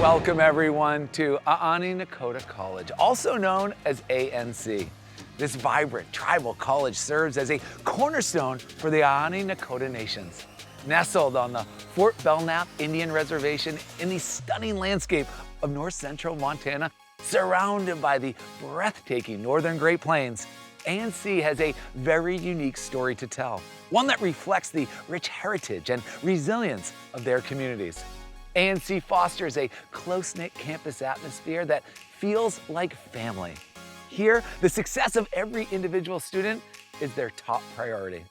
Welcome everyone to Aaniiih Nakoda College, also known as ANC. This vibrant tribal college serves as a cornerstone for the Aaniiih Nakoda Nations. Nestled on the Fort Belknap Indian Reservation in the stunning landscape of north central Montana, surrounded by the breathtaking northern Great Plains, ANC has a very unique story to tell, one that reflects the rich heritage and resilience of their communities. ANC fosters a close-knit campus atmosphere that feels like family. Here, the success of every individual student is their top priority.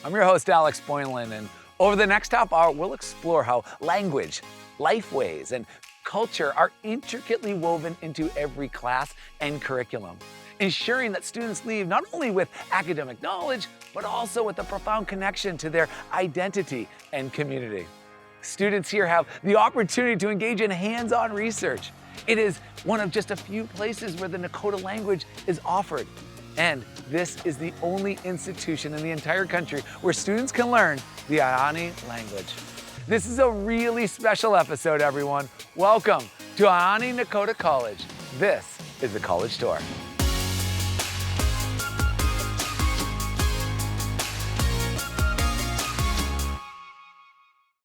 I'm your host, Alex Boylan, and over the next half hour, we'll explore how language, lifeways, and culture are intricately woven into every class and curriculum, ensuring that students leave not only with academic knowledge, but also with a profound connection to their identity and community. Students here have the opportunity to engage in hands-on research. It is one of just a few places where the Nakota language is offered. And this is the only institution in the entire country where students can learn the Aaniiih language. This is a really special episode, everyone. Welcome to Aaniiih Nakoda College. This is the College Tour.